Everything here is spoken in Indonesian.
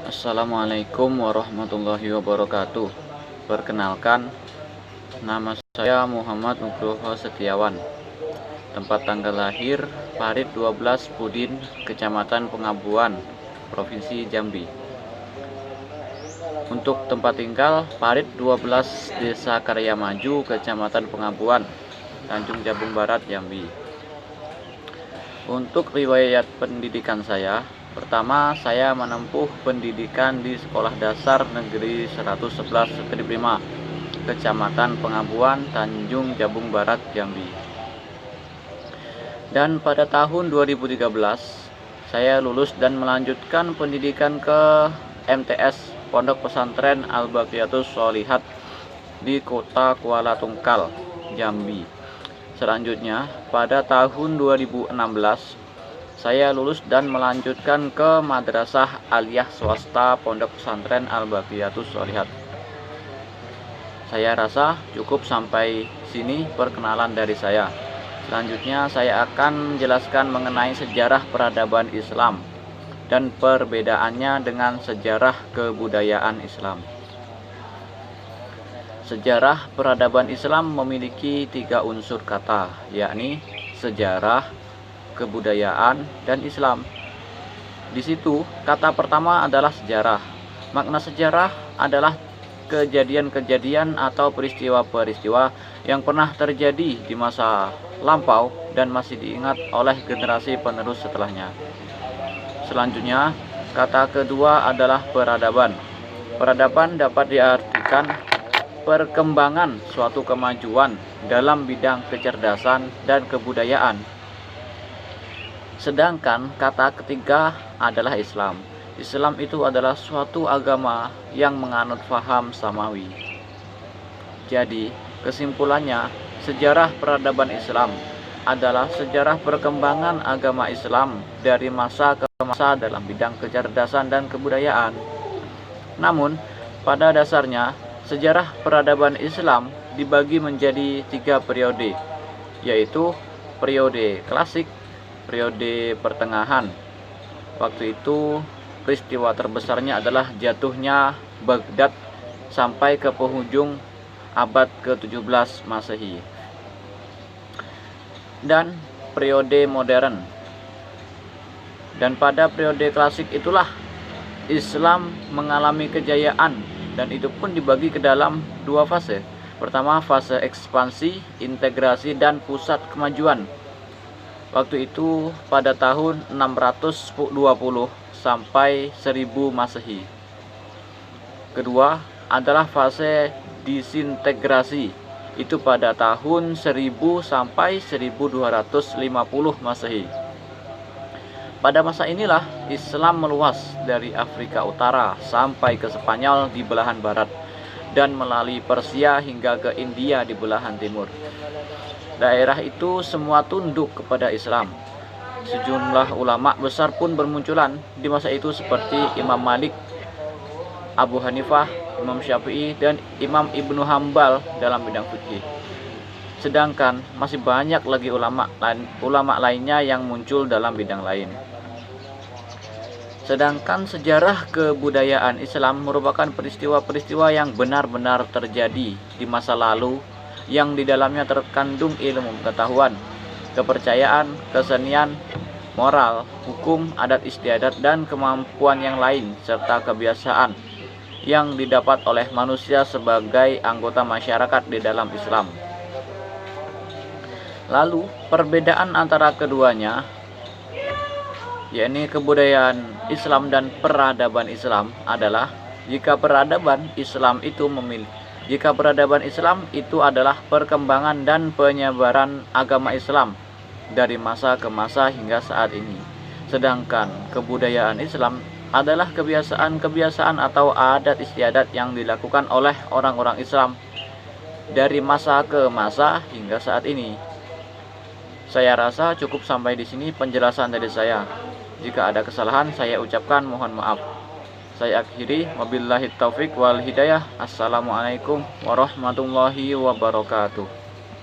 Assalamualaikum warahmatullahi wabarakatuh. Perkenalkan, nama saya Muhammad Nugroho Setiawan. Tempat tanggal lahir Parit 12 Pudin, Kecamatan Pengabuan, Provinsi Jambi. Untuk tempat tinggal Parit 12, Desa Karya Maju, Kecamatan Pengabuan, Tanjung Jabung Barat, Jambi. Untuk riwayat pendidikan saya, pertama, saya menempuh pendidikan di Sekolah Dasar Negeri 111 Strip 5, Kecamatan Pengabuan, Tanjung Jabung Barat, Jambi. Dan pada tahun 2013, saya lulus dan melanjutkan pendidikan ke MTS Pondok Pesantren Al-Baqiyatus Sholihat di Kota Kuala Tungkal, Jambi. Selanjutnya, pada tahun 2016, saya lulus dan melanjutkan ke Madrasah Aliyah Swasta Pondok Pesantren Al-Baqiyatus Sholihat. Saya rasa cukup sampai sini perkenalan dari saya. Selanjutnya saya akan menjelaskan mengenai sejarah peradaban Islam dan perbedaannya dengan sejarah kebudayaan Islam. Sejarah peradaban Islam memiliki 3 unsur kata, yakni sejarah, kebudayaan, dan Islam. Di situ, kata pertama adalah sejarah. Makna sejarah adalah kejadian-kejadian atau peristiwa-peristiwa yang pernah terjadi di masa lampau dan masih diingat oleh generasi penerus setelahnya. Selanjutnya, kata kedua adalah peradaban. Peradaban dapat diartikan perkembangan suatu kemajuan dalam bidang kecerdasan dan kebudayaan. Sedangkan kata ketiga adalah Islam. Islam itu adalah suatu agama yang menganut faham samawi. Jadi, kesimpulannya, sejarah peradaban Islam adalah sejarah perkembangan agama Islam dari masa ke masa dalam bidang kecerdasan dan kebudayaan. Namun, pada dasarnya, sejarah peradaban Islam dibagi menjadi 3 periode, yaitu periode klasik, periode pertengahan. Waktu itu peristiwa terbesarnya adalah jatuhnya Baghdad sampai ke penghujung abad ke-17 Masehi. Dan periode modern. Dan pada periode klasik itulah Islam mengalami kejayaan, dan itu pun dibagi ke dalam 2 fase. Pertama, fase ekspansi, integrasi, dan pusat kemajuan. Waktu itu pada tahun 620 sampai 1000 Masehi. Kedua adalah fase disintegrasi, itu pada tahun 1000 sampai 1250 Masehi. Pada masa inilah Islam meluas dari Afrika Utara sampai ke Spanyol di belahan barat dan melalui Persia hingga ke India di belahan timur. Daerah itu semua tunduk kepada Islam. Sejumlah ulama besar pun bermunculan di masa itu seperti Imam Malik, Abu Hanifah, Imam Syafi'i, dan Imam Ibnu Hambal dalam bidang fikih. Sedangkan masih banyak lagi ulama lainnya yang muncul dalam bidang lain. Sedangkan sejarah kebudayaan Islam merupakan peristiwa-peristiwa yang benar-benar terjadi di masa lalu, yang di dalamnya terkandung ilmu pengetahuan, kepercayaan, kesenian, moral, hukum, adat istiadat, dan kemampuan yang lain, serta kebiasaan yang didapat oleh manusia sebagai anggota masyarakat di dalam Islam. Lalu, perbedaan antara keduanya, yakni kebudayaan Islam dan peradaban Islam, adalah jika peradaban Islam itu adalah perkembangan dan penyebaran agama Islam dari masa ke masa hingga saat ini. Sedangkan kebudayaan Islam adalah kebiasaan-kebiasaan atau adat istiadat yang dilakukan oleh orang-orang Islam dari masa ke masa hingga saat ini. Saya rasa cukup sampai di sini penjelasan dari saya. Jika ada kesalahan, saya ucapkan mohon maaf. Saya akhiri, wabillahi taufik wal hidayah. Assalamualaikum warahmatullahi wabarakatuh.